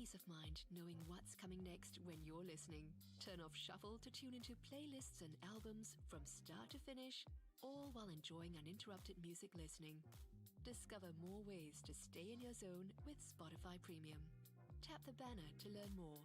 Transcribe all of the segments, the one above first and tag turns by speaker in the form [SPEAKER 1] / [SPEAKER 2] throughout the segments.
[SPEAKER 1] peace of mind knowing what's coming next when you're listening. Turn off shuffle to tune into playlists and albums from start to finish, all while enjoying uninterrupted music listening. Discover more ways to stay in your zone with Spotify Premium. Tap the banner to learn more.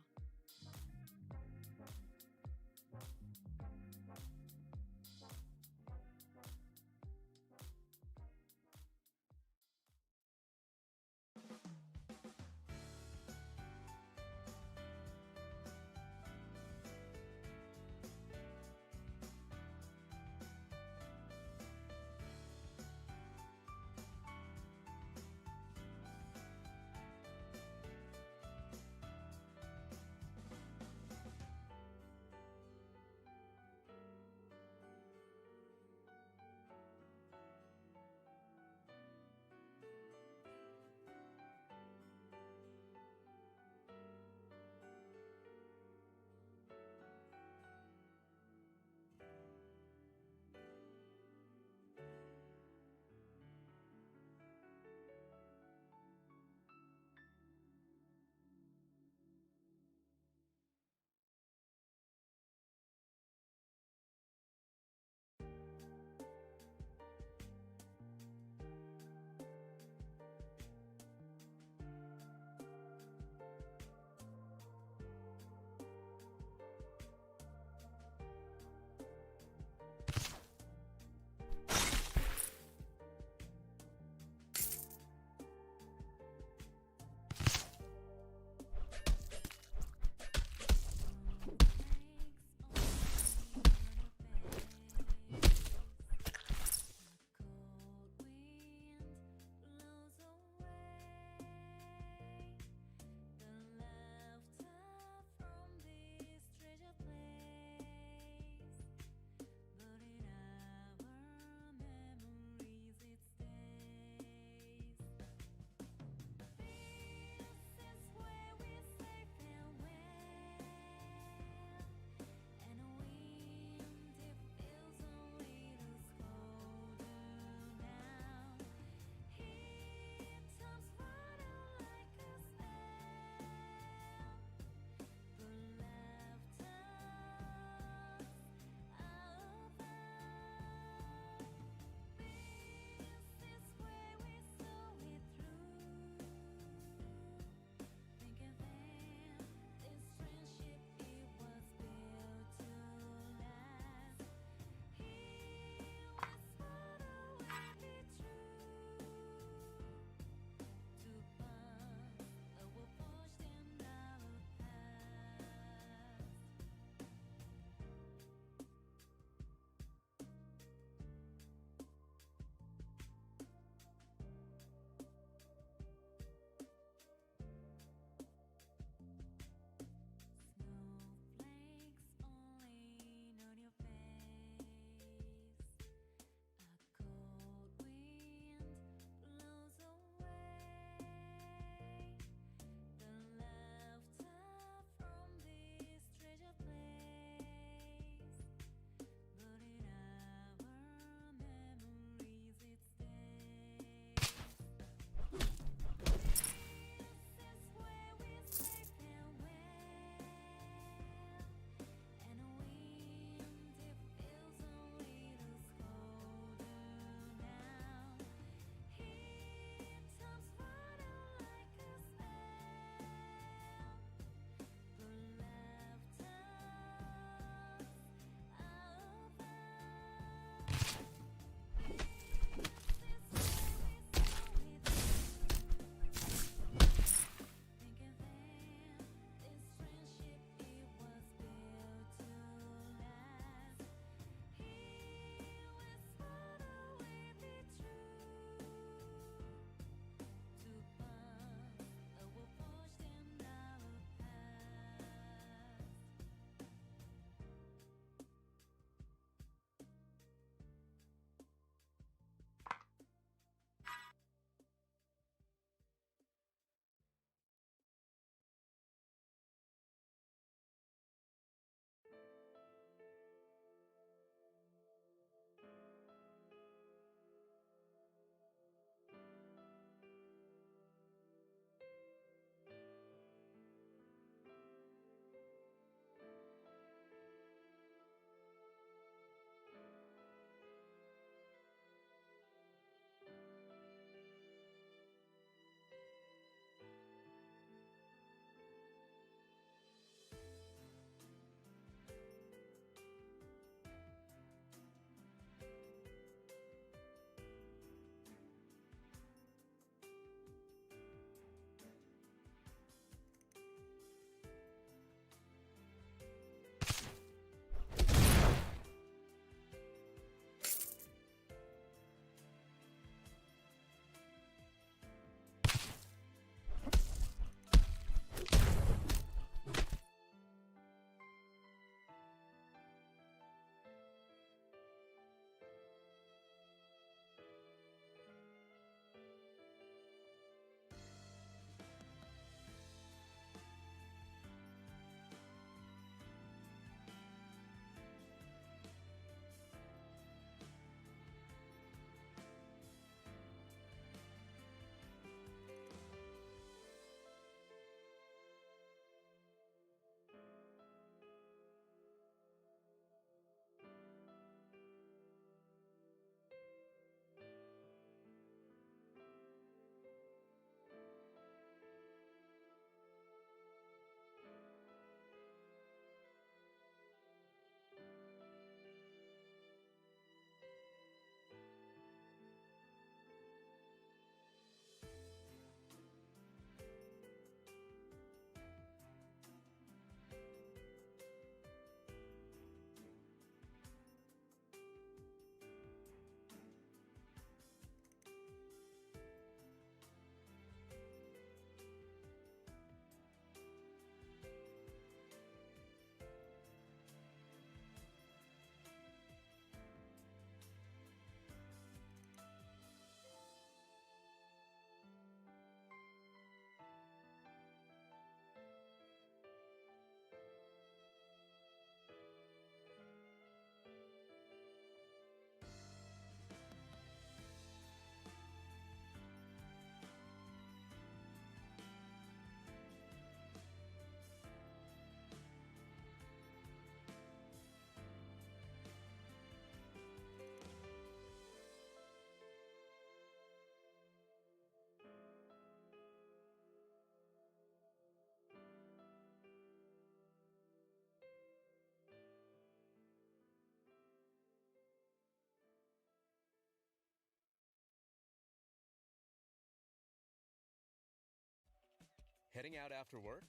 [SPEAKER 2] Heading out after work?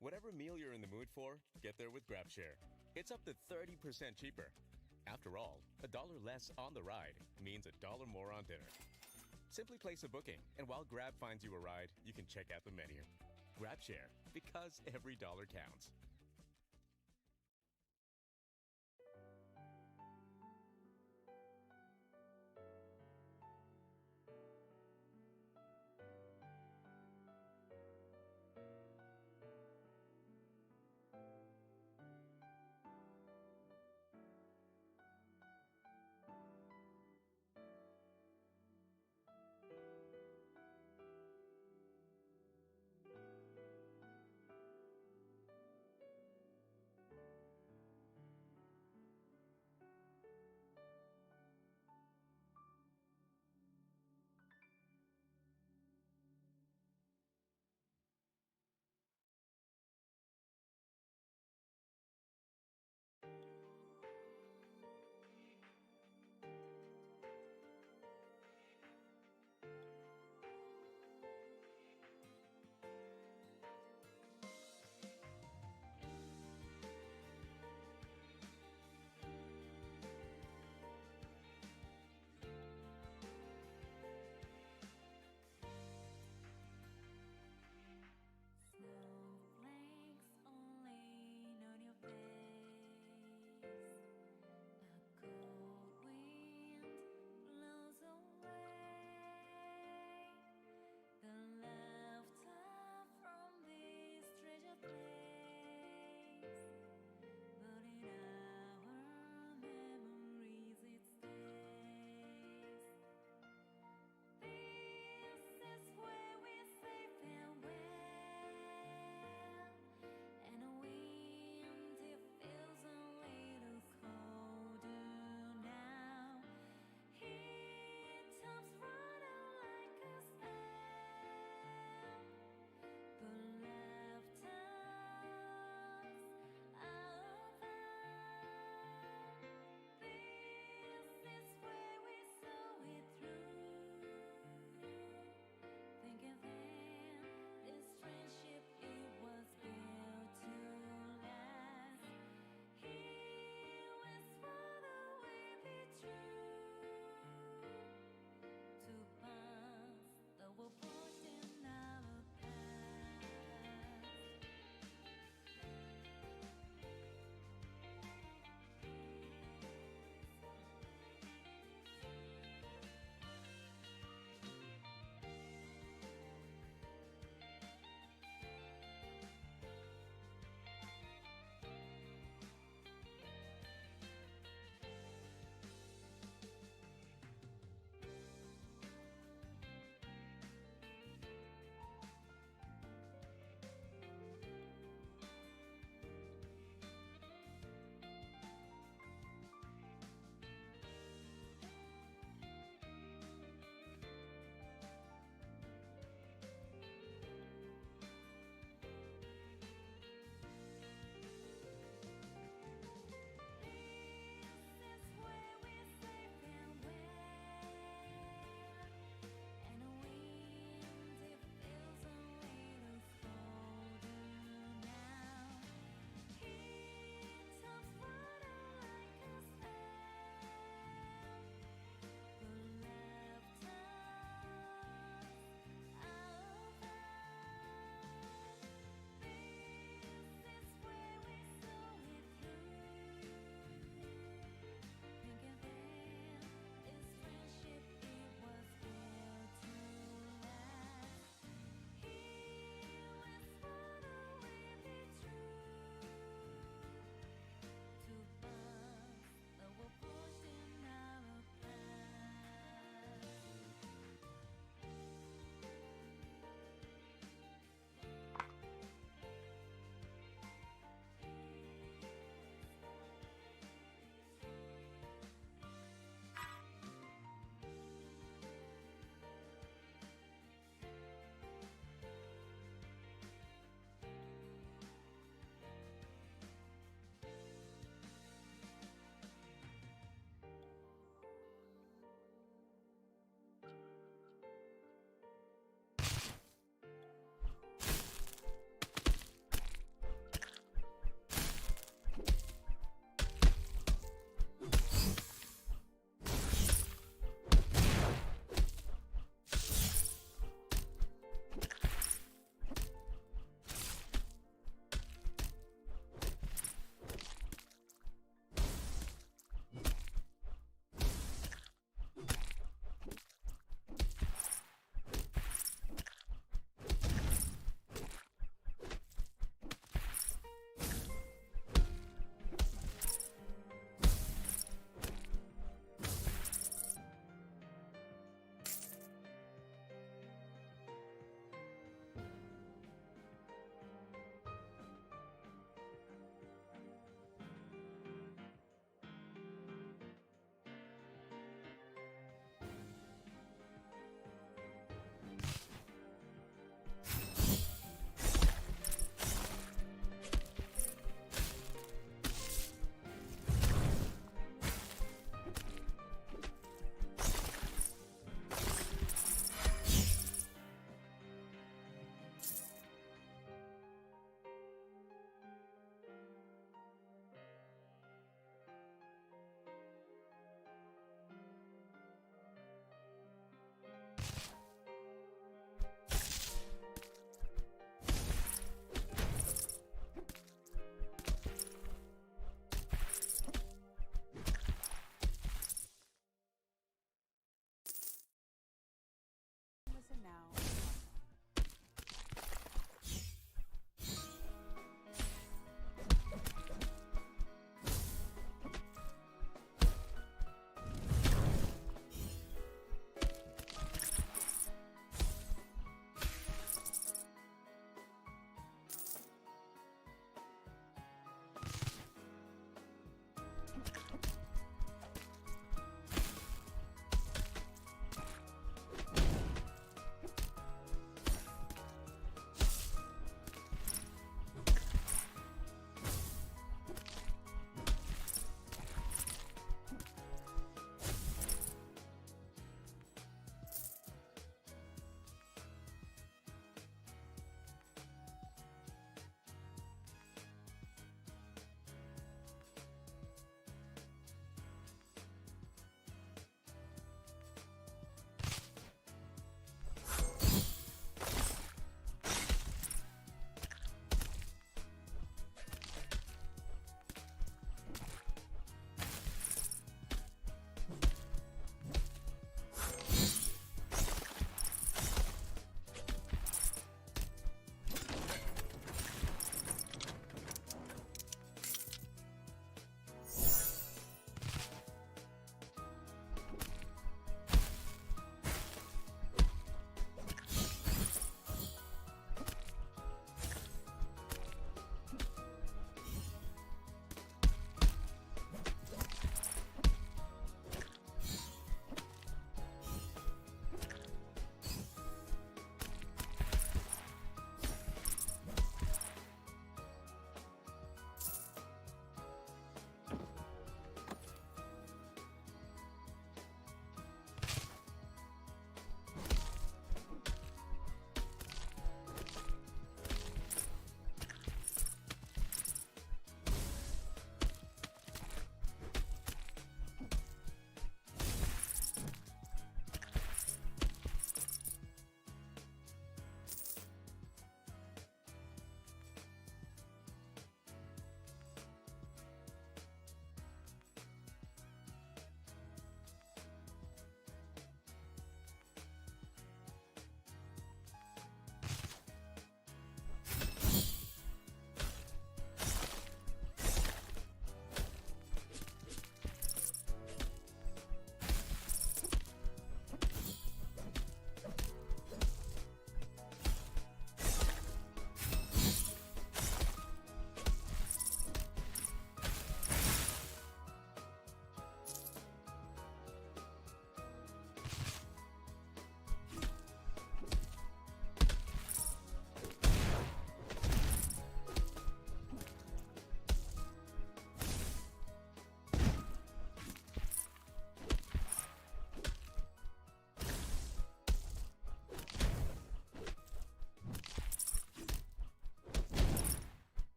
[SPEAKER 2] Whatever meal you're in the mood for, get there with GrabShare. It's up to 30% cheaper. After all, $1 less on the ride means $1 more on dinner. Simply place a booking, and while Grab finds you a ride, you can check out the menu. GrabShare, because every dollar counts.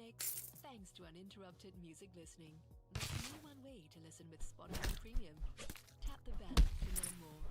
[SPEAKER 1] mix thanks to uninterrupted music listening. There's only one way to listen with Spotify Premium. Tap the bell to learn more.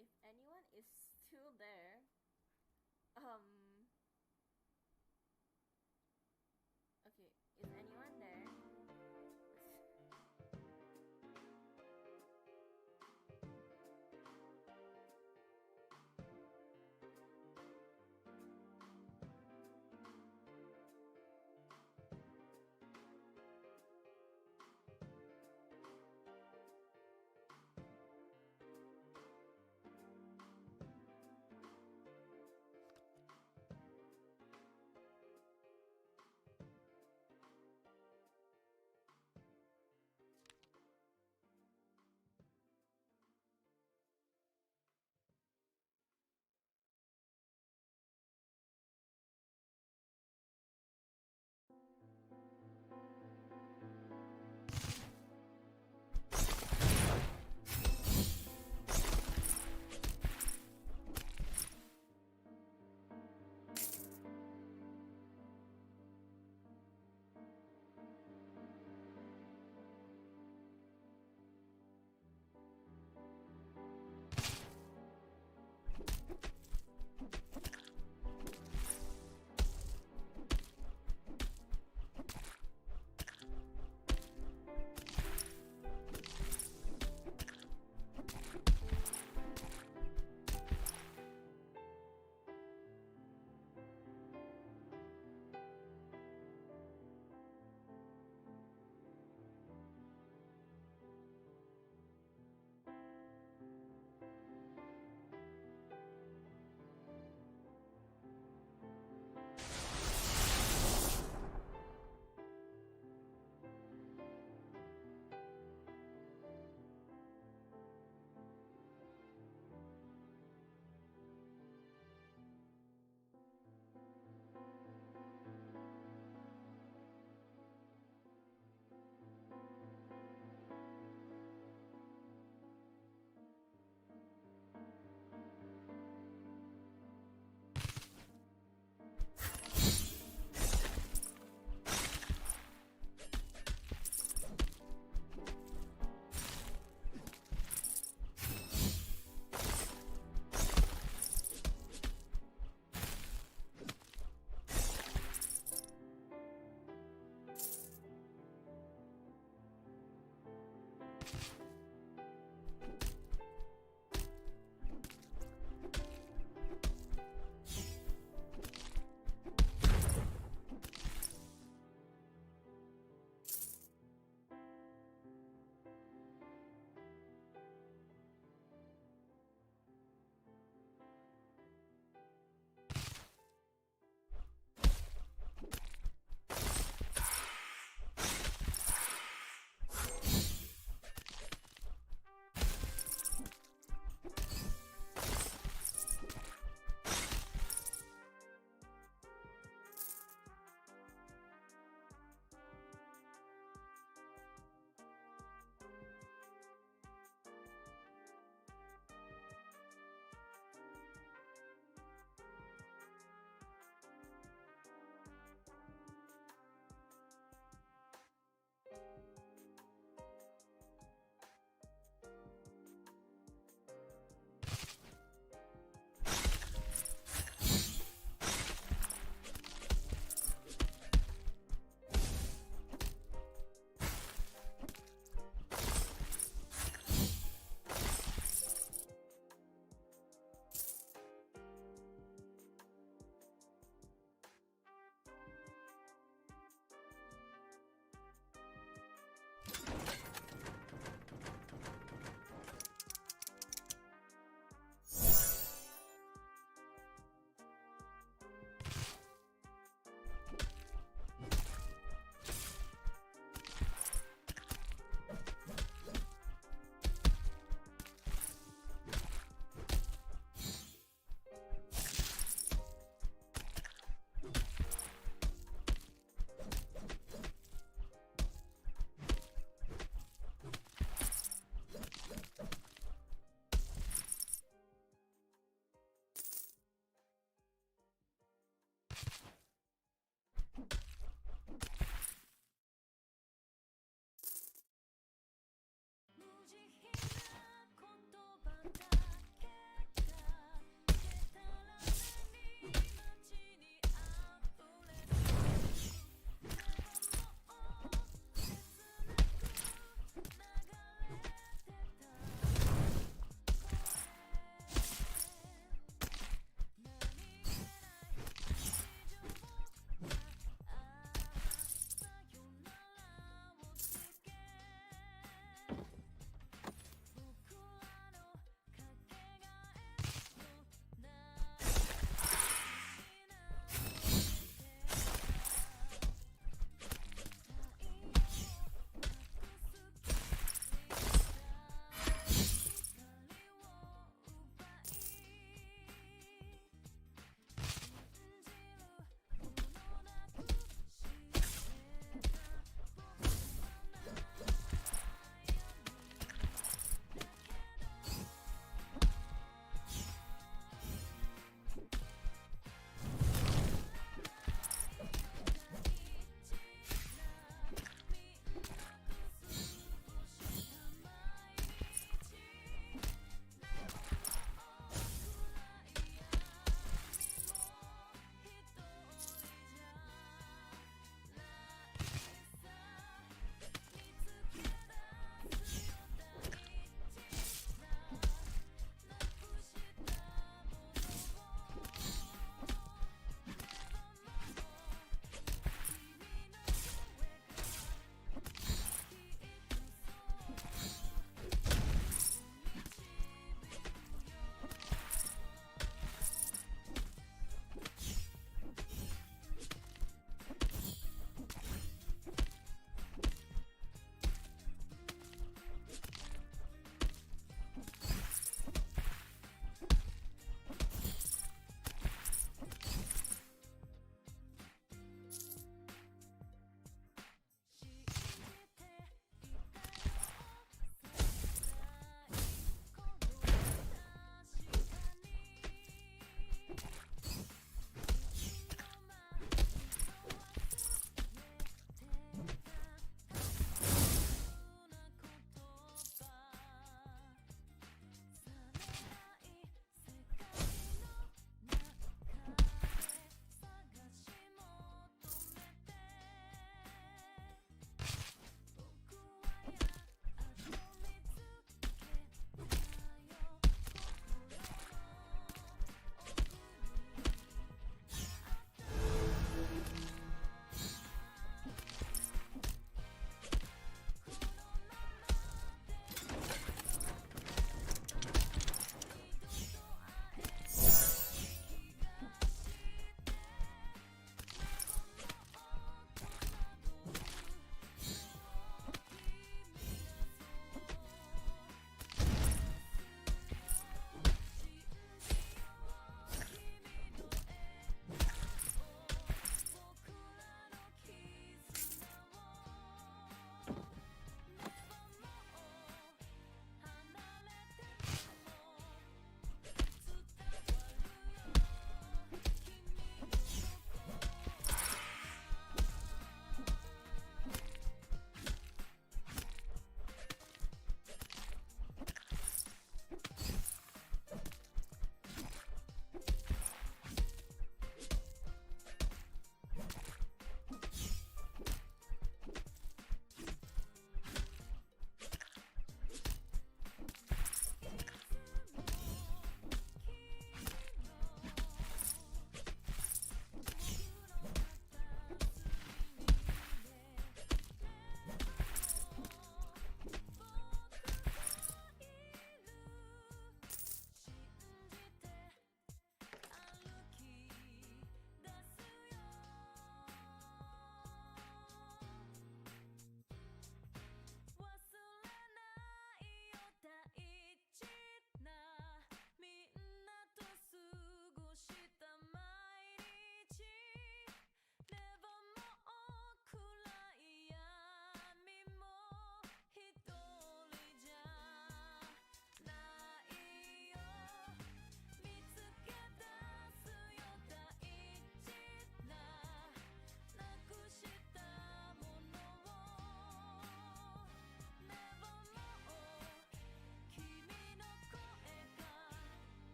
[SPEAKER 3] If anyone is still there, okay, is anyone there?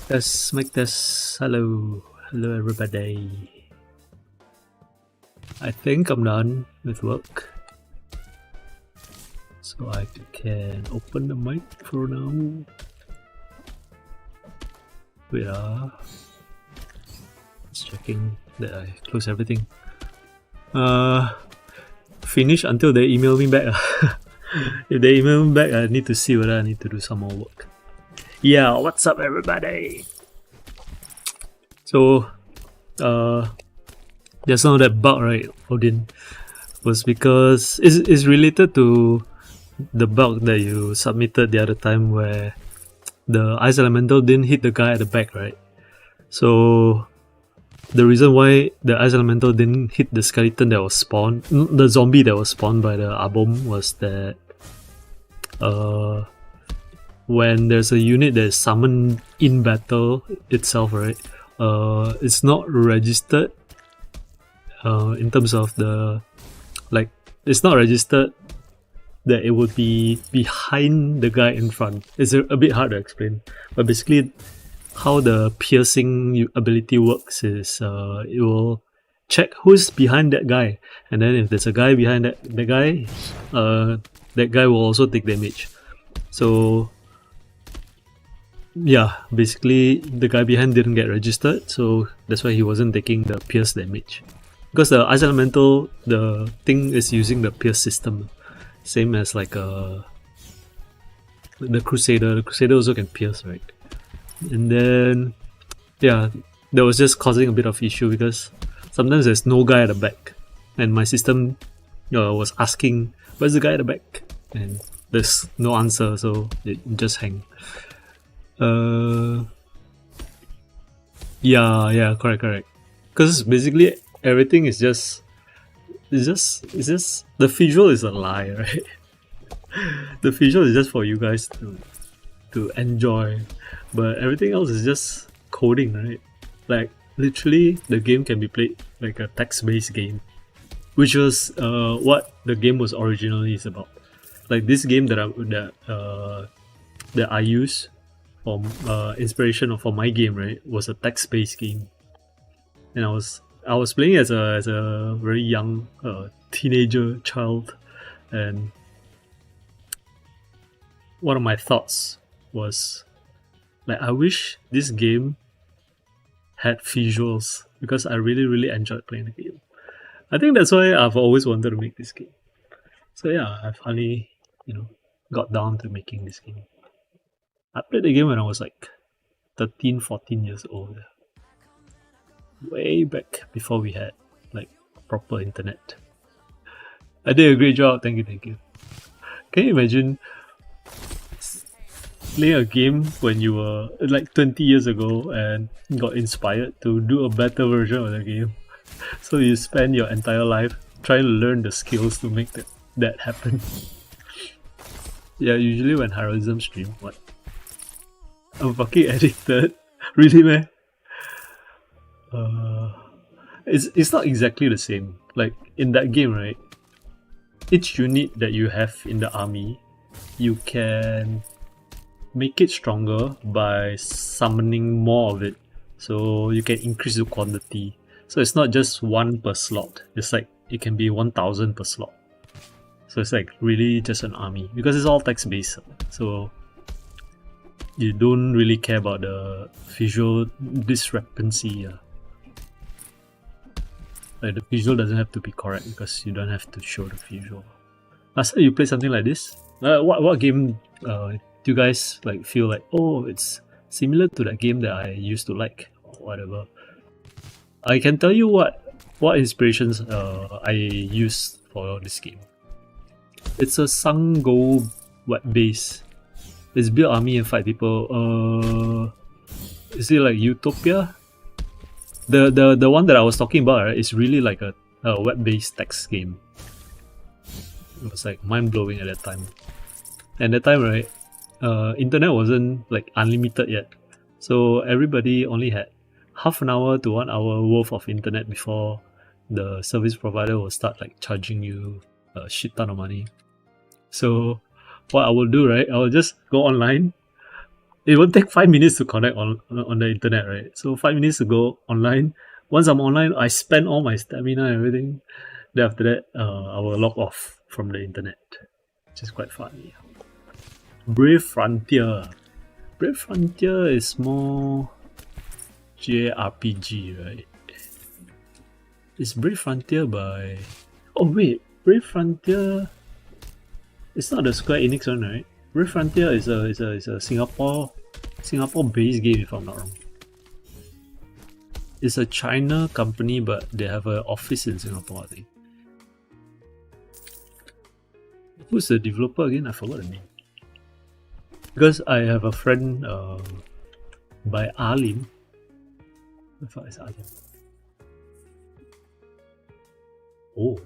[SPEAKER 4] Mic test. Hello everybody. I think I'm done with work, so I can open the mic for now. Wait, just checking that I close everything. Finish until they email me back. If they email me back, I need to see whether I need to do some more work. Yeah, what's up everybody? So, just now that bug, right, Odin, was because it's related to the bug that you submitted the other time where the ice elemental didn't hit the guy at the back, right? So the reason why the ice elemental didn't hit the skeleton that was spawned, the zombie that was spawned by the Abom, was that when there's a unit that is summoned in battle itself, right, it's not registered in terms of the, like, it's not registered that it would be behind the guy in front. It's a bit hard to explain, but basically how the piercing ability works is it will check who's behind that guy, and then if there's a guy behind that guy will also take damage. So yeah, basically the guy behind didn't get registered, so that's why he wasn't taking the pierce damage. Because the ice elemental, the thing is using the pierce system, same as like the Crusader. The Crusader also can pierce, right? And then yeah, that was just causing a bit of issue because sometimes there's no guy at the back, and my system was asking, "Where's the guy at the back?" and there's no answer, so it just hang. Yeah, correct. Because basically everything is just the visual is a lie, right? The visual is just for you guys to enjoy, but everything else is just coding, right? Like literally, the game can be played like a text-based game, which was what the game was originally is about. Like this game that I use for inspiration for my game, right, was a text-based game, and I was playing as a very young teenager child, and one of my thoughts was like, I wish this game had visuals because I really enjoyed playing the game. I think that's why I've always wanted to make this game. So yeah, I finally got down to making this game. I played the game when I was like 13, 14 years old. Way back before we had like proper internet. I did a great job, thank you. Can you imagine playing a game when you were like 20 years ago and got inspired to do a better version of the game? So you spend your entire life trying to learn the skills to make that happen. Yeah, usually when Heroism stream, what? I'm fucking addicted. Really, man? It's not exactly the same. Like in that game, right? Each unit that you have in the army, you can make it stronger by summoning more of it. So you can increase the quantity. So it's not just one per slot. It's like it can be 1,000 per slot. So it's like really just an army because it's all text based. So you don't really care about the visual discrepancy. Like the visual doesn't have to be correct because you don't have to show the visual. Last time you played something like this? What game do you guys like feel like, oh, it's similar to that game that I used to like or whatever? I can tell you what inspirations I used for this game. It's a Sango web base. It's build army and fight people. Is it like Utopia? The one that I was talking about, right, is really like a web-based text game. It was like mind-blowing at that time. And that time, right, internet wasn't like unlimited yet. So everybody only had half an hour to 1 hour worth of internet before the service provider will start like charging you a shit ton of money. So what I will do, right, I will just go online, it will take 5 minutes to connect on the internet, right? So 5 minutes to go online. Once I'm online, I spend all my stamina and everything. Then after that, I will log off from the internet, which is quite funny. Brave Frontier. Brave Frontier is more JRPG, right? Is Brave Frontier by... Oh wait, Brave Frontier... It's not the Square Enix one, right? Brave Frontier is a Singapore-based game, if I'm not wrong. It's a China company, but they have an office in Singapore, I think. Who's the developer again? I forgot the name. Because I have a friend by Alim. I thought it's Alim. Oh,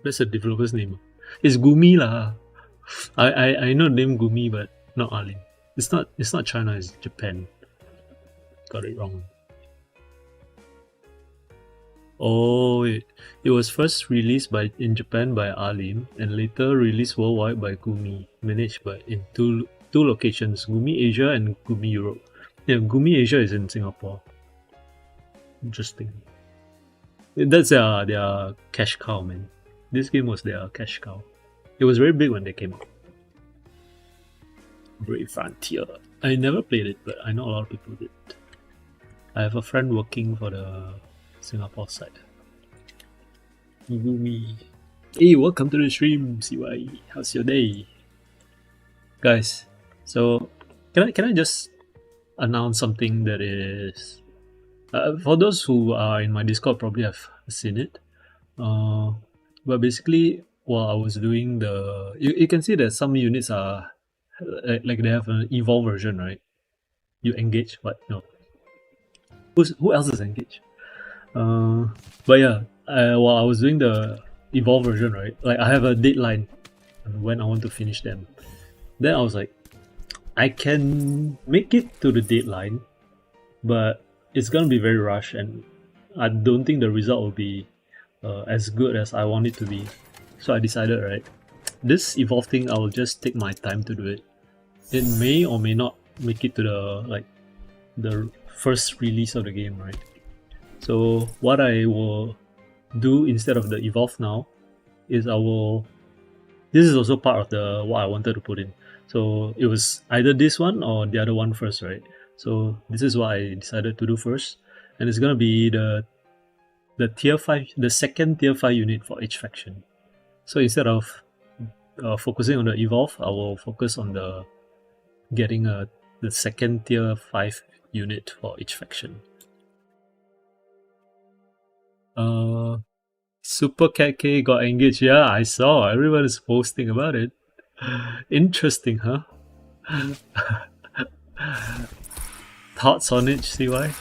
[SPEAKER 4] that's a developer's name. It's Gumi lah. I know the name Gumi, but not Alim. It's not China, it's Japan. Got it wrong. Oh, it was first released in Japan by Alim and later released worldwide by Gumi, managed by in two locations, Gumi Asia and Gumi Europe. Yeah, Gumi Asia is in Singapore. Interesting. That's their cash cow, man. This game was their cash cow. It was very big when they came out. Brave Frontier. I never played it, but I know a lot of people did. I have a friend working for the Singapore side. Gumi. Hey, welcome to the stream, CY. How's your day? Guys, so can I just announce something that is... for those who are in my Discord probably have seen it. But basically, while I was doing the... You can see that some units are... Like they have an evolve version, right? You engage, but no. Who else is engaged? But yeah, while I was doing the evolve version, right? Like I have a deadline when I want to finish them. Then I was like, I can make it to the deadline, but it's gonna be very rushed, and I don't think the result will be as good as I want it to be. So I decided, right, this evolve thing, I will just take my time to do it. It may or may not make it to the first release of the game, right? So what I will do instead of the evolve now is this is also part of the what I wanted to put in. So it was either this one or the other one first, right? So this is what I decided to do first, and it's gonna be the tier 5, the second tier 5 unit for each faction. So instead of focusing on the evolve, I will focus on getting the second tier 5 unit for each faction. Super Cat K got engaged. Yeah, I saw. Everyone is posting about it. Interesting, huh? Thoughts on it, CY?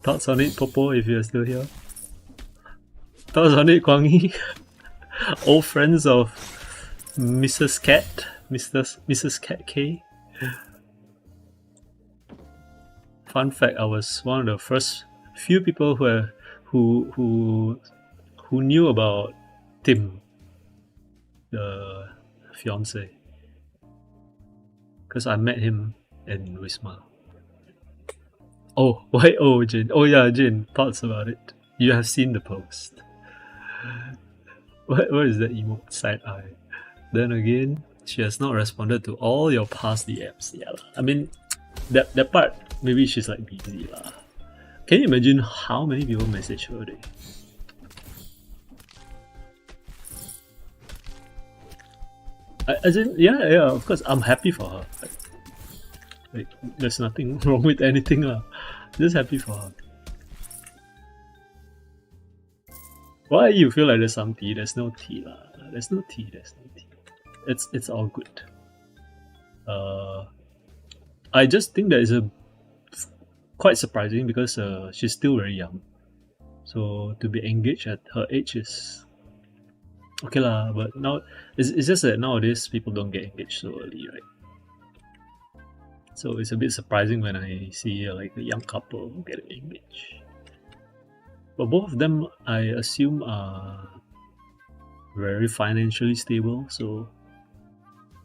[SPEAKER 4] Thoughts on it, Popo, if you're still here? Thoughts on it, Kwangi? Old friends of Mrs. Cat? Mrs. Cat K? Fun fact, I was one of the first few people who knew about Tim, the fiance, because I met him in Wisma. Oh, why? Oh, Jin. Oh yeah, Jin. Thoughts about it? You have seen the post. What is that emote? Side eye. Then again, she has not responded to all your past DMs. Yeah, I mean, that part, maybe she's like busy lah. Can you imagine how many people message her a day? As in, yeah, of course, I'm happy for her. Like there's nothing wrong with anything lah. Just happy for her. Why you feel like there's some tea? There's no tea lah. There's no tea. It's all good. I just think that is quite surprising because she's still very young. So to be engaged at her age is okay lah. But now it's just that nowadays people don't get engaged so early, right? So it's a bit surprising when I see like a young couple getting engaged. But both of them, I assume, are very financially stable. So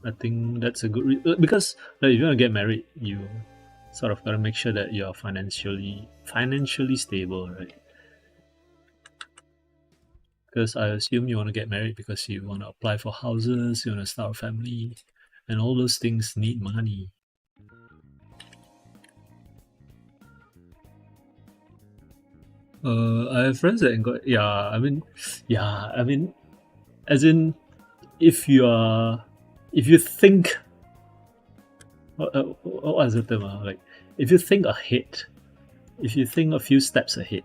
[SPEAKER 4] I think that's a good because like, if you want to get married, you sort of gotta make sure that you're financially stable, right? Because I assume you want to get married because you want to apply for houses, you want to start a family, and all those things need money. I have friends that got I mean, as in, if you think, what is the term? Like, if you think ahead, if you think a few steps ahead,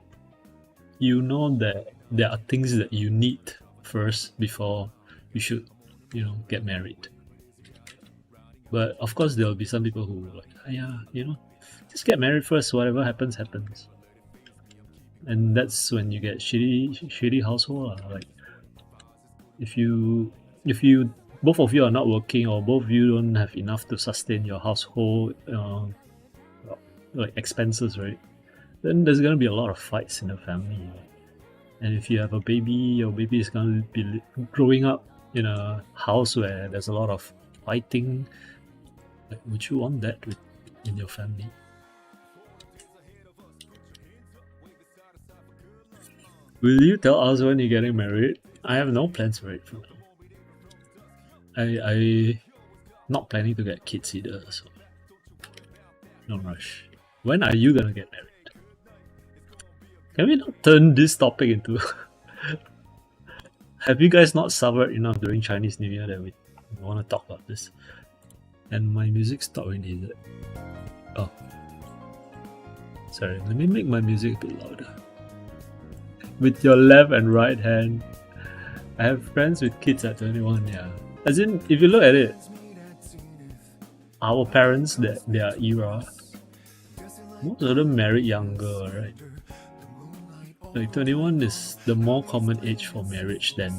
[SPEAKER 4] you know that there are things that you need first before you should, get married. But of course, there will be some people who like, just get married first. Whatever happens, happens. And that's when you get shitty household. Like, if you both of you are not working, or both of you don't have enough to sustain your household like expenses, right? Then there's gonna be a lot of fights in the family. And if you have a baby, your baby is gonna be growing up in a house where there's a lot of fighting. Like, would you want that in your family? Will you tell us when you're getting married? I have no plans for it for now. I not planning to get kids either, so no rush. When are you gonna get married? Can we not turn this topic into have you guys not suffered enough during Chinese New Year that we want to talk about this? And my music stopped when is it? Oh. Sorry, let me make my music a bit louder. With your left and right hand. I have friends with kids at 21, yeah. As in, if you look at it, our parents, their era, most of them married younger, right? Like 21 is the more common age for marriage then.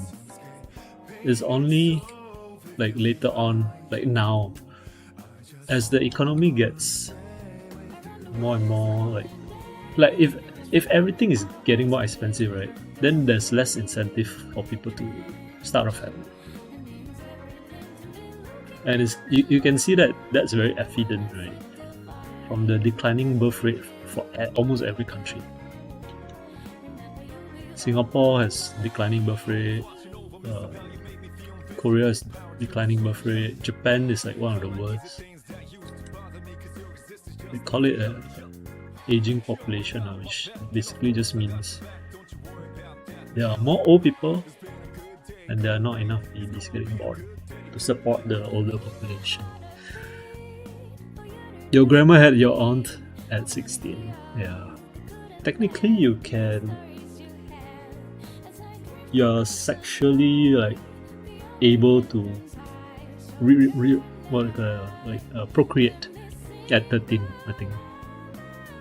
[SPEAKER 4] It's only like later on, like now, as the economy gets more and more like if everything is getting more expensive, right, then there's less incentive for people to start a family. And you can see that that's very evident, right, from the declining birth rate for almost every country. Singapore has declining birth rate, Korea has declining birth rate, Japan is like one of the worst. They call it a aging population, which basically just means there are more old people and there are not enough babies getting born to support the older population. Your grandma had your aunt at 16. Yeah. Technically you're sexually like able to procreate at 13, I think.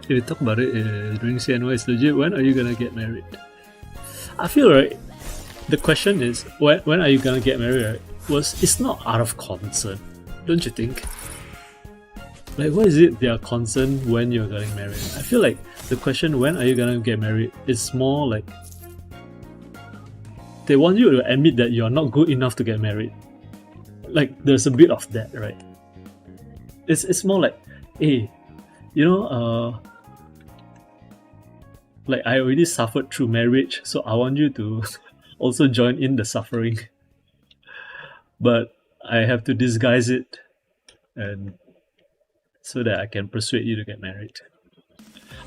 [SPEAKER 4] If you talk about it during CNY, it's legit. When are you gonna get married? I feel right. The question is when are you gonna get married? Right? It's not out of concern, don't you think? Like, what is it they are concerned when you're getting married? I feel like the question when are you gonna get married is more like they want you to admit that you're not good enough to get married. Like, there's a bit of that, right? It's more like, hey, like, I already suffered through marriage, so I want you to also join in the suffering. But I have to disguise it, and so that I can persuade you to get married.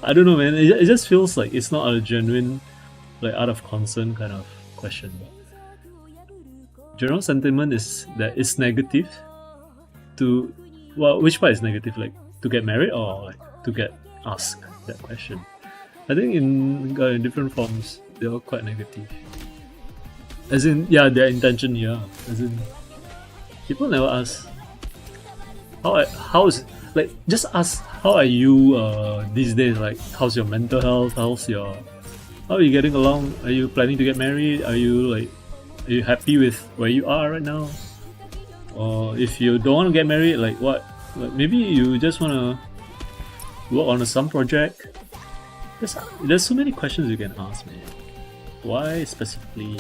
[SPEAKER 4] I don't know, man. It just feels like it's not a genuine, like, out of concern kind of question. General sentiment is that it's negative to, well, which part is negative? Like, to get married or like to get asked that question? I think in different forms, they're all quite negative. As in, yeah, their intention, yeah. As in, people never ask, how is, like, just ask, how are you these days? Like, how's your mental health? How are you getting along? Are you planning to get married? Are you happy with where you are right now? Or if you don't want to get married, like what? Like, maybe you just want to work on some project. There's so many questions you can ask, man. Why specifically?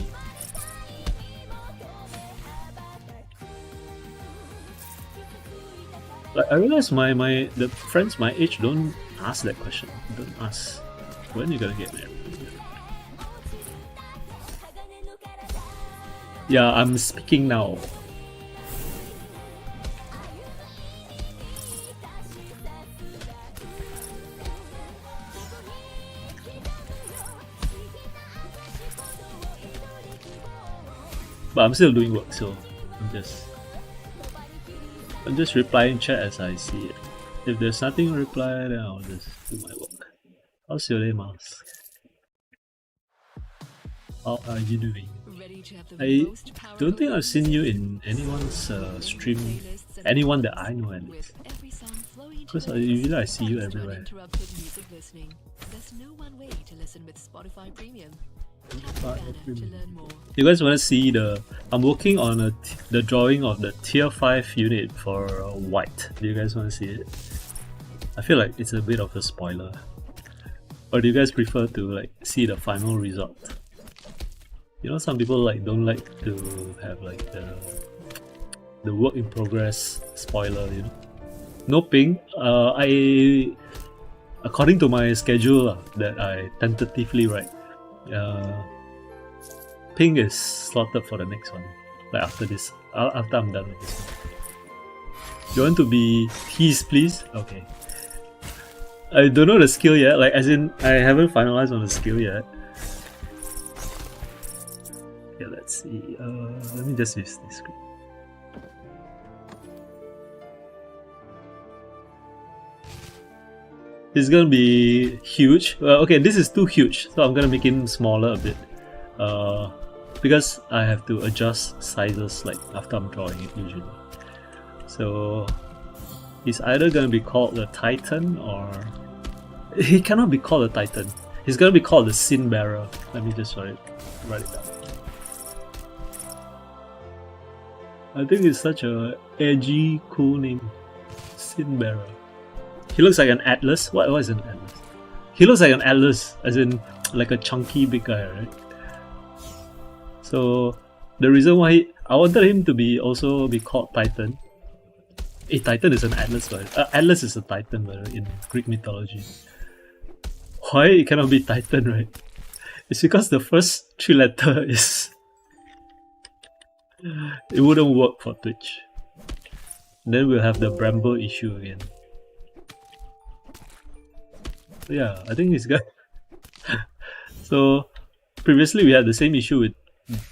[SPEAKER 4] Like, I realize the friends my age don't ask that question. Don't ask when you gonna get married. Yeah, I'm speaking now. But I'm still doing work, so I'm just replying chat as I see it. If there's nothing to reply, then I'll just do my work. How's your day, Mars? How are you doing? I don't think I've seen you in anyone's stream, anyone that I know at least. Because usually I see you everywhere.
[SPEAKER 1] There's no one way to listen with Spotify Premium.
[SPEAKER 4] You guys want to see I'm working on the drawing of the tier 5 unit for white. Do you guys want to see it? I feel like it's a bit of a spoiler. Or do you guys prefer to like see the final result? You know, some people like don't like to have like the work in progress spoiler, you know. No ping. According to my schedule that I tentatively write, ping is slotted for the next one. Like after this, after I'm done with this one. You want to be teased, please? Okay. I don't know the skill yet. Like as in, I haven't finalized on the skill yet. Yeah, let's see. Let me just use this screen. It's gonna be huge. Okay, this is too huge, so I'm gonna make him smaller a bit. Because I have to adjust sizes like after I'm drawing it usually. So he's either gonna be called the Titan or he cannot be called a Titan. He's gonna be called the Sin Bearer. Let me just write it down. I think it's such a edgy, cool name. Sin Bearer. He looks like an Atlas. What is an Atlas? He looks like an Atlas, as in like a chunky big guy, right? So the reason why I wanted him to be called Titan. A Titan is an Atlas, right? Atlas is a Titan, but in Greek mythology. Why it cannot be Titan, right? It's because the first 3 letters is it wouldn't work for Twitch. Then we'll have the Bramble issue again. Yeah, I think it's good. So previously we had the same issue with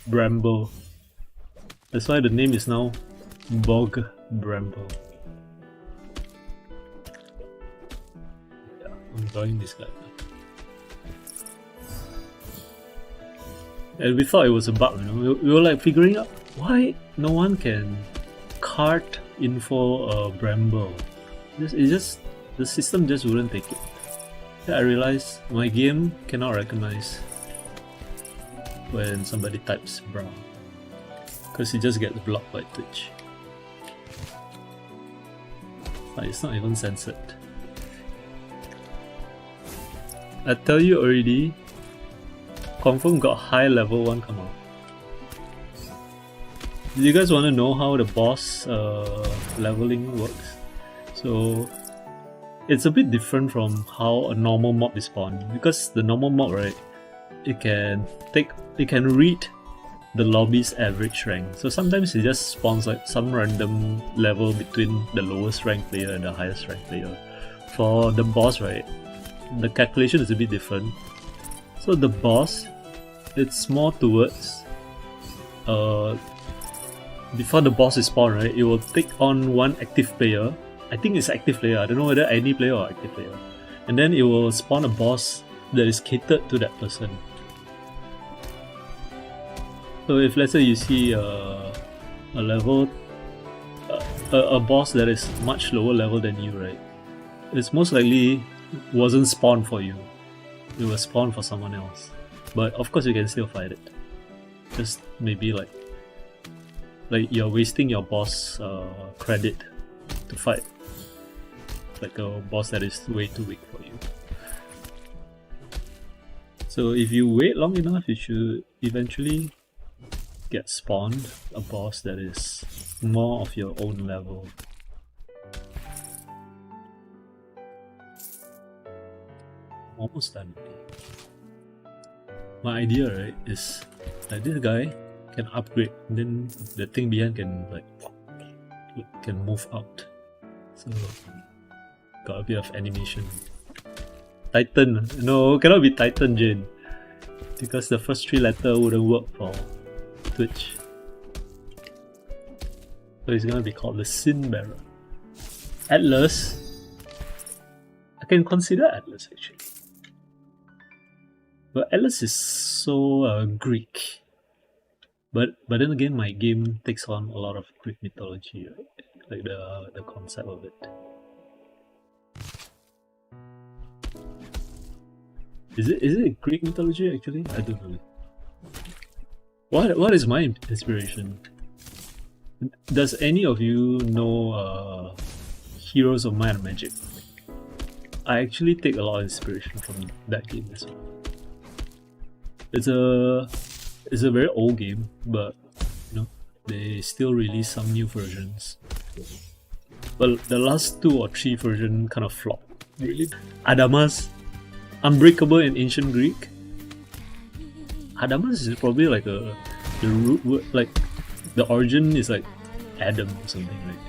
[SPEAKER 4] Bramble. That's why the name is now Bog Bramble. Yeah, I'm drawing this guy. And we thought it was a bug, you know. We were like figuring out why no one can cart info Bramble. The system just wouldn't take it. Then I realized my game cannot recognize when somebody types bra because it just gets blocked by Twitch. Like, it's not even censored. I tell you already, confirm got high level 1 come out. Do you guys want to know how the boss leveling works? So it's a bit different from how a normal mob is spawned, because the normal mob, right, it can read the lobby's average rank. So sometimes it just spawns like some random level between the lowest rank player and the highest rank player. For the boss, right, the calculation is a bit different. So the boss, it's more towards before the boss is spawned, right, it will take on one active player. I think it's active player, I don't know whether any player or active player. And then it will spawn a boss that is catered to that person. So if let's say you see a boss that is much lower level than you, right, it's most likely wasn't spawned for you. It was spawned for someone else. But of course you can still fight it. Just maybe like you're wasting your boss credit to fight like a boss that is way too weak for you. So if you wait long enough, you should eventually get spawned a boss that is more of your own level. almost done. My idea, right, is that this guy can upgrade, and then the thing behind can can move out. So got a bit of animation. Titan, no, cannot be Titan Jane, because the first 3 letters wouldn't work for Twitch. So it's gonna be called the Sin Bearer. Atlas. I can consider Atlas actually. But Atlas is so Greek. But then again, my game takes on a lot of Greek mythology, right? Like the concept of it. Is it Greek mythology actually? I don't know. What is my inspiration? Does any of you know Heroes of Might and Magic? I actually take a lot of inspiration from that game as well. It's a very old game, but you know, they still release some new versions. But the last 2 or 3 versions kind of flopped. Really? Adamas, Unbreakable in ancient Greek. Adamas is probably like the root word, like the origin is like Adam or something, right?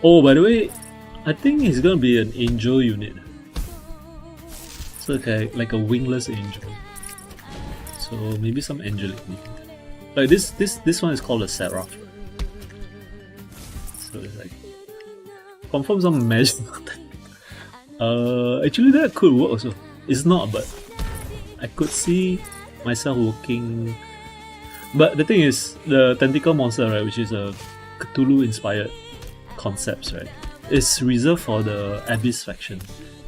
[SPEAKER 4] Oh, by the way, I think he's gonna be an angel unit. So like a wingless angel. So maybe some angelic being. Like this one is called a seraph. So it's like confirm some magic. Actually that could work also. It's not, but I could see myself working. But the thing is, the tentacle monster, right, which is a Cthulhu inspired concepts, right, is reserved for the Abyss faction.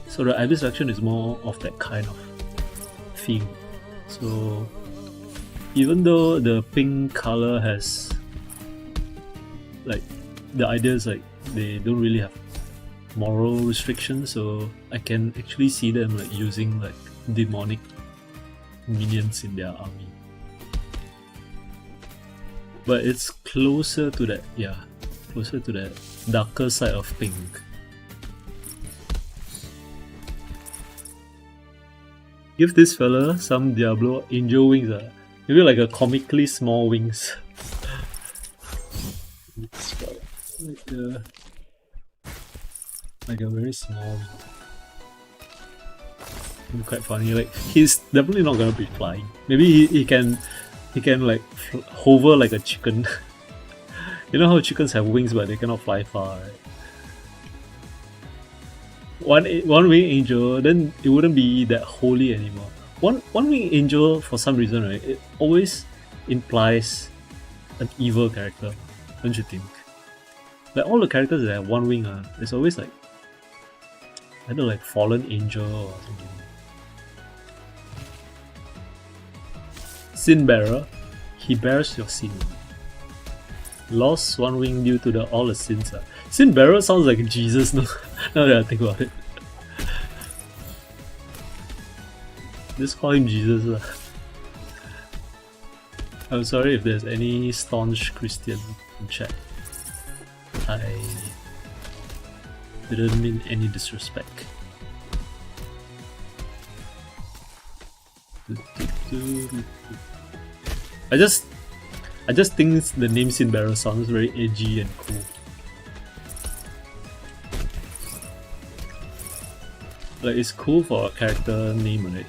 [SPEAKER 4] So the Abyss faction is more of that kind of theme. So even though the pink color has like the idea is like they don't really have moral restrictions, so I can actually see them like using like demonic minions in their army. But it's closer to that, yeah, closer to that darker side of pink. Give this fella some Diablo angel wings, maybe like a comically small wings. Like a very small. It'd be quite funny. Like he's definitely not gonna be flying. Maybe he can like hover like a chicken. You know how chickens have wings but they cannot fly far, right? One wing angel, then it wouldn't be that holy anymore. One wing angel, for some reason, right, it always implies an evil character, don't you think? Like all the characters that have one wing, it's always like either like fallen angel or something. Sin Bearer, he bears your sin. Lost one wing due to all the sins. Sin Bearer sounds like Jesus, no? Now that I think about it. Just call him Jesus. I'm sorry if there's any staunch Christian in chat. I didn't mean any disrespect. I just think the name Sin Bearer sounds very edgy and cool. Like it's cool for a character name, right?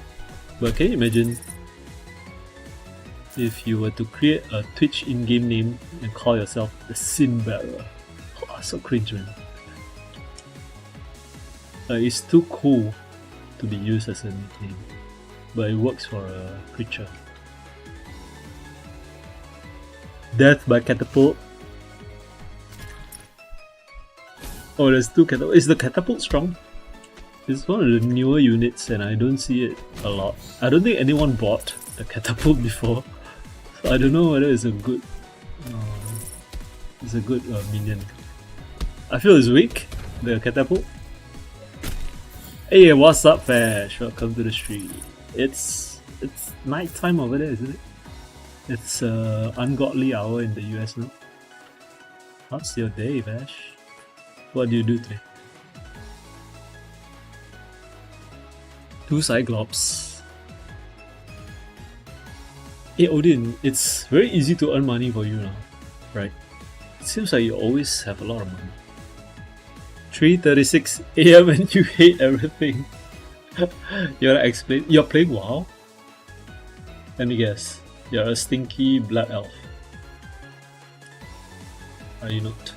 [SPEAKER 4] But can you imagine if you were to create a Twitch in-game name and call yourself the Sin Bearer? Oh, so cringe, man. Like it's too cool to be used as a nickname, but it works for a creature. Death by catapult. Oh, there's 2 catapult. Is the catapult strong? It's one of the newer units and I don't see it a lot. I don't think anyone bought the catapult before, so I don't know whether it's a good minion. I feel it's weak, the catapult. Hey, what's up, Fash? Welcome to the stream. It's night time over there, isn't it? It's ungodly hour in the US now. How's your day, Vash? What do you do today? 2 Cyclops. Hey Odin, it's very easy to earn money for you now, right? It seems like you always have a lot of money. 3:36 AM and you hate everything. You're playing WoW? Let me guess. You're a stinky blood elf. Are you not?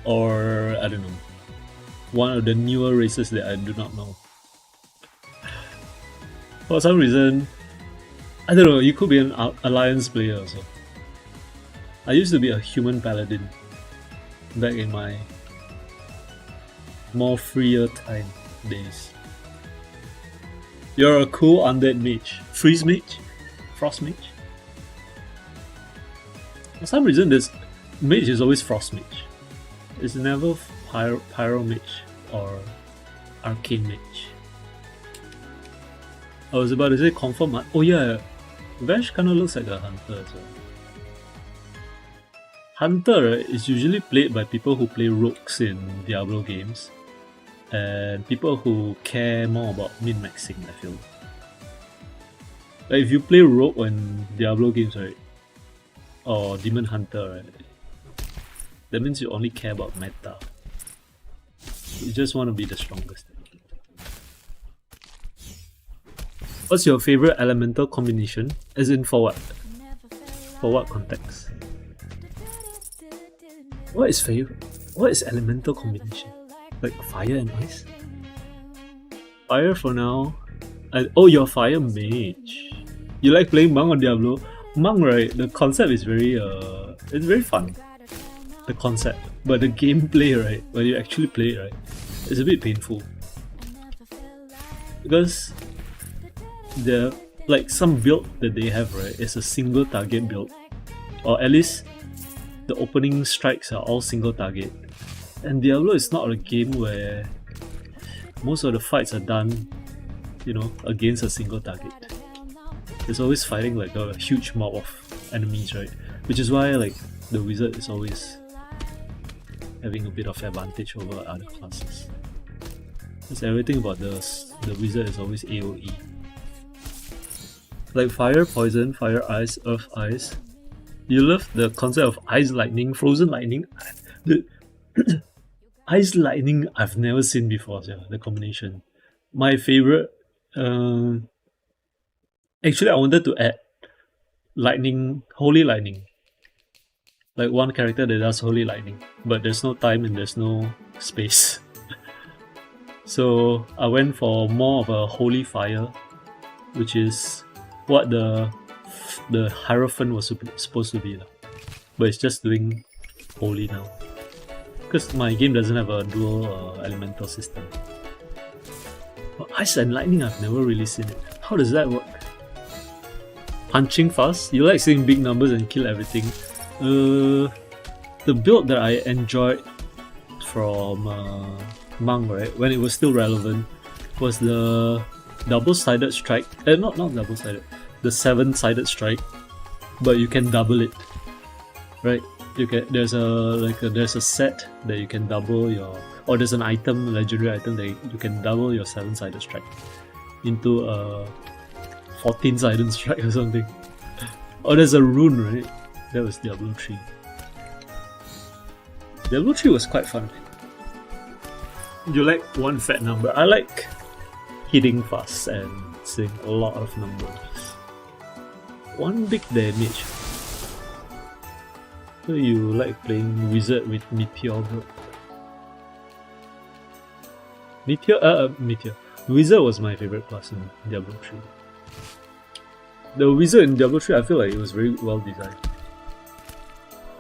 [SPEAKER 4] Or I don't know. One of the newer races that I do not know. For some reason, I don't know, you could be an alliance player also. I used to be a human paladin back in my more freer time days. You're a cool undead mage. Freeze mage? Frost mage? For some reason this mage is always frost mage. It's never pyro mage or arcane mage. I was about to say confirm. Oh yeah, Vash kinda looks like a hunter as well. Hunter is usually played by people who play rogues in Diablo games and people who care more about min-maxing, I feel. Like if you play rogue in Diablo games, right, or Demon Hunter, right, that means you only care about meta. You just want to be the strongest. What's your favorite elemental combination? As in for what? For what context? What is elemental combination? Like fire and ice? Fire for now. Oh, you're fire mage. You like playing Monk on Diablo? Monk, right? The concept is it's very fun. The concept, but the gameplay, right? When you actually play it, right, it's a bit painful because like some build that they have, right, is a single target build, or at least the opening strikes are all single target. And Diablo is not a game where most of the fights are done, you know, against a single target. It's always fighting like a huge mob of enemies, right? Which is why like the wizard is always having a bit of advantage over other classes. Because everything about the wizard is always AoE. Like fire, poison, fire, ice, earth, ice. You love the concept of ice lightning, frozen lightning. The ice lightning I've never seen before, yeah, the combination. My favorite, actually I wanted to add lightning, holy lightning. Like one character that does holy lightning, but there's no time and there's no space. So I went for more of a holy fire, which is what the Hierophant was supposed to be, but it's just doing holy now. Because my game doesn't have a dual elemental system. But ice and lightning, I've never really seen it. How does that work? Punching fast? You like seeing big numbers and kill everything. The build that I enjoyed from Monk, right, when it was still relevant, was the double-sided strike. Not double-sided. The 7-sided strike, but you can double it, right? There's a set that you can double your, or there's an item, legendary item that you can double your 7-sided strike into a 14-sided strike or something. Or there's a rune, right? That was Diablo 3. Diablo 3 was quite fun. You like one fat number. I like hitting fast and seeing a lot of numbers. One big damage. So you like playing wizard with Meteor build. Meteor. Wizard was my favorite class in Diablo 3. The wizard in Diablo 3, I feel like it was very well designed.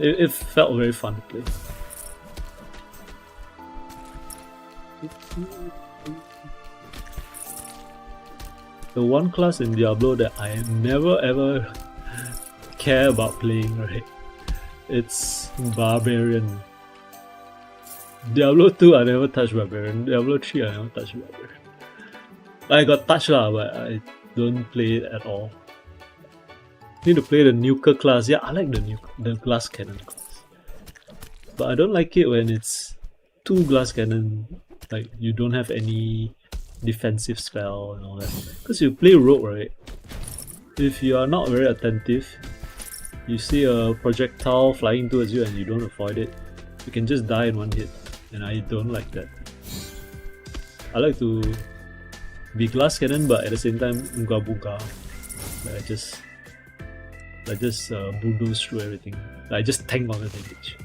[SPEAKER 4] It felt very fun to play. The one class in Diablo that I never ever care about playing, right? It's Barbarian. Diablo 2 I never touched Barbarian. Diablo 3 I never touched Barbarian. I got touched lah, but I don't play it at all. Need to play the Nuker class. Yeah, I like the glass cannon class. But I don't like it when it's 2 glass cannon. Like you don't have any defensive spell and all that. Because you play rogue, right? If you are not very attentive, you see a projectile flying towards you and you don't avoid it, you can just die in one hit, and I don't like that. I like to be glass cannon, but at the same time unga bunga. I just bulldoze through everything. I just tank all the damage.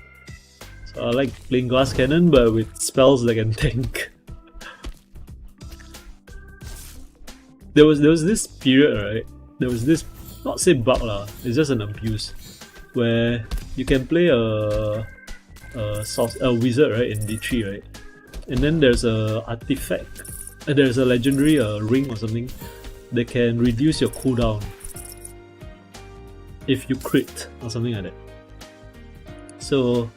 [SPEAKER 4] So I like playing glass cannon, but with spells that can tank. There was this period, right? There was this, not say bug lah, it's just an abuse, where you can play a wizard, right, in D3, right? And then there's a artifact, there's a legendary ring or something that can reduce your cooldown if you crit or something like that. So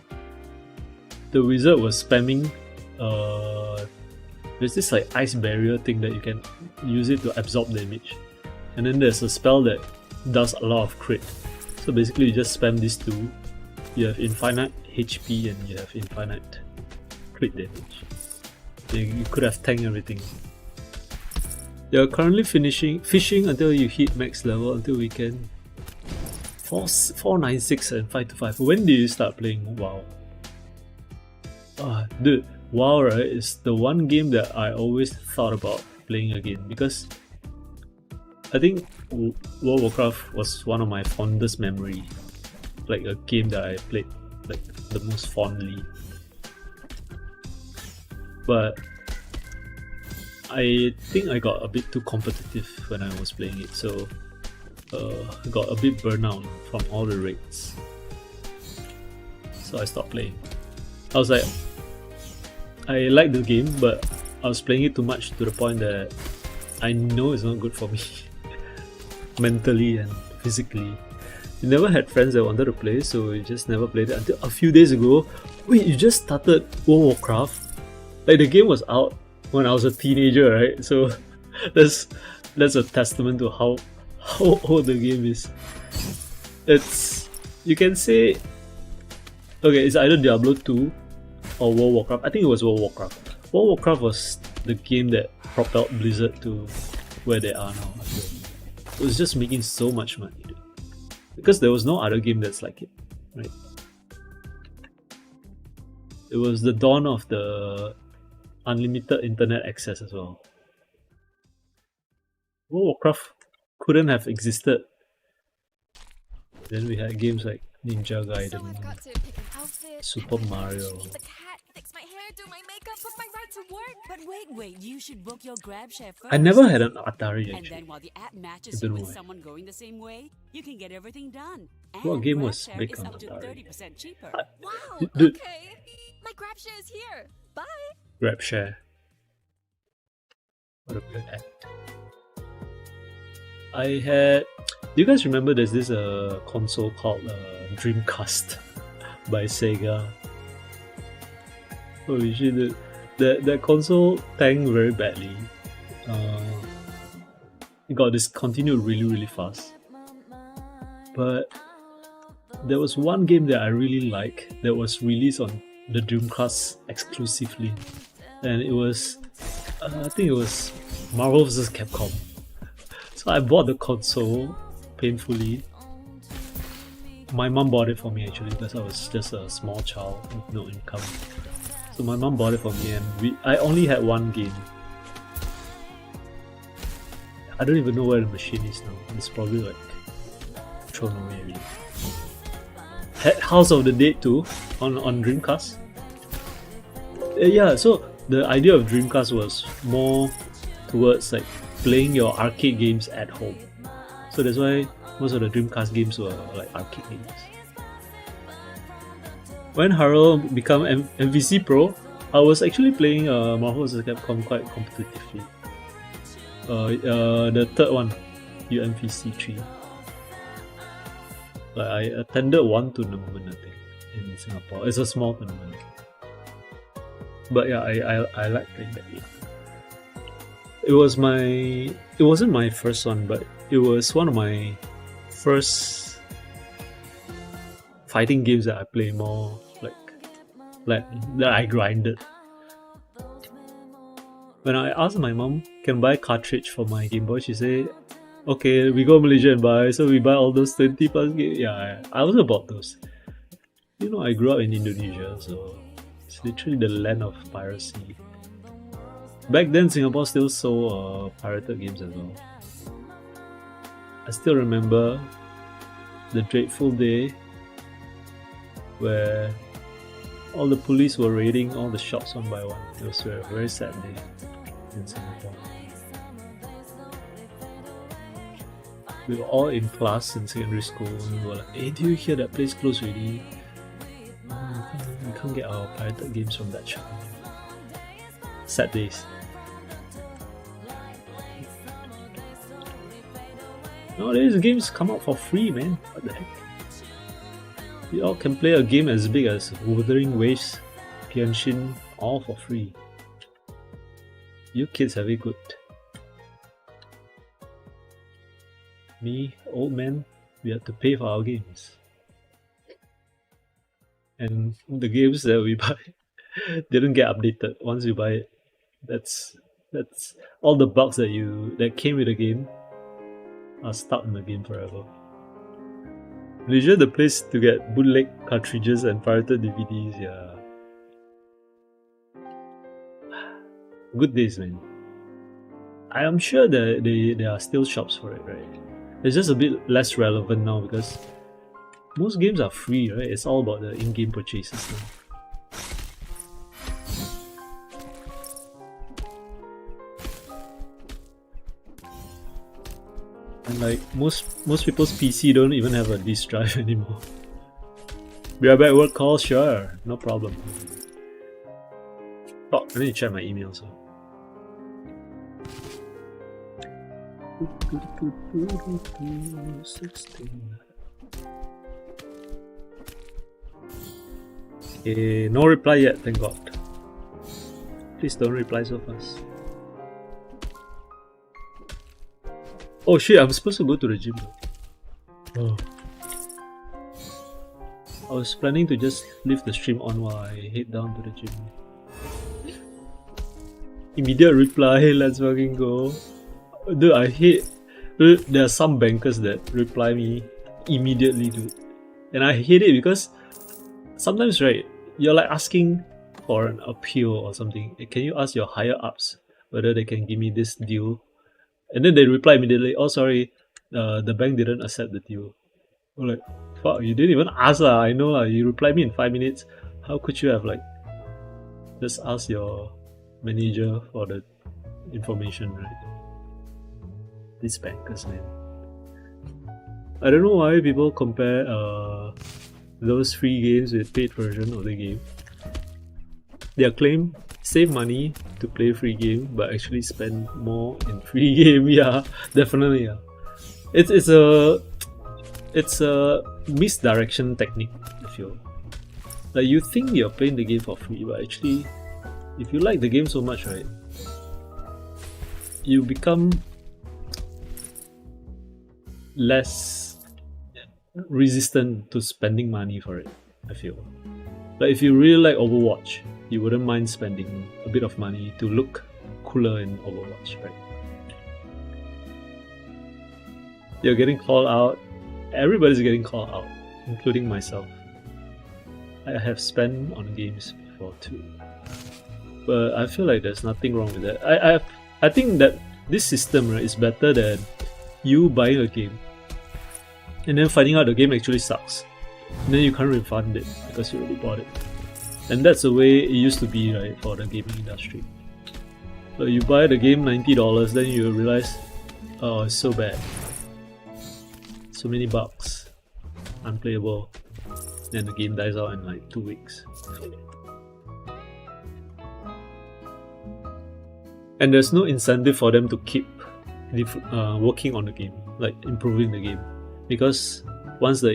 [SPEAKER 4] the wizard was spamming there's this like ice barrier thing that you can use it to absorb damage, and then there's a spell that does a lot of crit. So basically you just spam these two, you have infinite HP and you have infinite crit damage. You could have tanked everything. You're currently fishing until you hit max level until weekend. 496 and 525. When did you start playing WoW? Dude, WoW, right, is the one game that I always thought about playing again, because I think World of Warcraft was one of my fondest memory, like a game that I played like the most fondly. But I think I got a bit too competitive when I was playing it, so I got a bit burnout from all the raids. So I stopped playing. I was like, I like the game, but I was playing it too much to the point that I know it's not good for me mentally and physically. You never had friends that wanted to play, so you just never played it until a few days ago. Wait, you just started World of Warcraft? Like, the game was out when I was a teenager, right? So that's a testament to how old the game is. It's, you can say, okay, it's either Diablo 2 or World of Warcraft. I think it was World of Warcraft. World of Warcraft was the game that propelled Blizzard to where they are now. It was just making so much money, dude. Because there was no other game that's like it, right? It was the dawn of the unlimited internet access as well. World of Warcraft couldn't have existed. Then we had games like Ninja Gaiden, Super Mario.
[SPEAKER 5] The cat, fix my hair, do my makeup, book my ride to work. But wait, you should book your grab share first.
[SPEAKER 4] I never had an Atari
[SPEAKER 5] And
[SPEAKER 4] actually.
[SPEAKER 5] then while the app matches you with someone going the same way, you can get everything done. And
[SPEAKER 4] What game
[SPEAKER 5] grab
[SPEAKER 4] was
[SPEAKER 5] share
[SPEAKER 4] big
[SPEAKER 5] is
[SPEAKER 4] on
[SPEAKER 5] up to
[SPEAKER 4] Atari?
[SPEAKER 5] 30% cheaper.
[SPEAKER 6] Wow,
[SPEAKER 4] Dude.
[SPEAKER 6] okay. My grab share is here. Bye.
[SPEAKER 4] Grab share. What a good act. I had. Do you guys remember there's this console called Dreamcast by Sega? Holy shit, dude. That console tanked very badly. It got discontinued really fast. But there was one game that I really like that was released on the Dreamcast exclusively, and it was I think it was Marvel vs. Capcom. So I bought the console painfully. My mom bought it for me actually because I was just a small child with no income. So my mom bought it for me, and I only had one game. I don't even know where the machine is now. It's probably like thrown away already. Had House of the Dead 2 on Dreamcast. Yeah, so the idea of Dreamcast was more towards like playing your arcade games at home. So that's why most of the Dreamcast games were like arcade games. When Harold became MVC Pro, I was actually playing Marvel vs. Capcom quite competitively. The third one, UMVC 3. Like, I attended one tournament, I think, in Singapore. It's a small tournament. But yeah, I like playing that game. It wasn't my first one, but it was one of my first fighting games that I play more like that I grinded. when I asked my mom can buy cartridge for my Game Boy, she said, okay, we go Malaysia and buy. So we buy all those 20 plus games. Yeah, I also bought those. You know, I grew up in Indonesia, so it's literally the land of piracy. Back then, Singapore still sold pirated games as well. I still remember the dreadful day where all the police were raiding all the shops one by one. It was a very sad day in Singapore. We were all in class in secondary school and we were like, hey, do you hear that place closed already? Oh, we can't get our pirated games from that shop. Sad days. Nowadays games come out for free, man. What the heck? You all can play a game as big as Wuthering Waves, Genshin, all for free. You kids have it good. Me, old man, we had to pay for our games. And the games that we buy didn't get updated once you buy it. That's all the bugs that came with the game are stuck in the game forever. Malaysia, the place to get bootleg cartridges and pirated DVDs, yeah. Good days, man. I am sure that there are still shops for it, right? It's just a bit less relevant now because most games are free, right? It's all about the in-game purchases now. And like most people's PC don't even have a disk drive anymore. Be right back, work call? Sure, no problem. Oh, I need to check my email so. Okay, no reply yet, thank God. Please don't reply so fast. Oh shit, I'm supposed to go to the gym though. Oh. I was planning to just leave the stream on while I head down to the gym. Immediate reply, let's fucking go. Dude, I hate... Dude, there are some bankers that reply me immediately, dude. And I hate it because sometimes, right, you're like asking for an appeal or something. Can you ask your higher ups whether they can give me this deal? And then they reply immediately, oh sorry, the bank didn't accept the deal. I'm like, fuck, you didn't even ask lah, I know lah, you replied me in 5 minutes. How could you have like just asked your manager for the information, right? These bankers, man. I don't know why people compare those free games with paid version of the game. Their claim, save money to play free game but actually spend more in free game. Yeah, definitely. Yeah, it's a misdirection technique, I feel. Like you think you're playing the game for free, but actually if you like the game so much, right, you become less resistant to spending money for it, I feel. Like if you really like Overwatch, you wouldn't mind spending a bit of money to look cooler in Overwatch, right? You're getting called out. Everybody's getting called out, including myself. I have spent on games before too, but I feel like there's nothing wrong with that. I think that this system, right, is better than you buying a game and then finding out the game actually sucks, and then you can't refund it because you already bought it. And that's the way it used to be, right, for the gaming industry. But you buy the game $90, then you realize, oh, it's so bad. So many bugs, unplayable, then the game dies out in like 2 weeks. And there's no incentive for them to keep working on the game, like improving the game. Because once the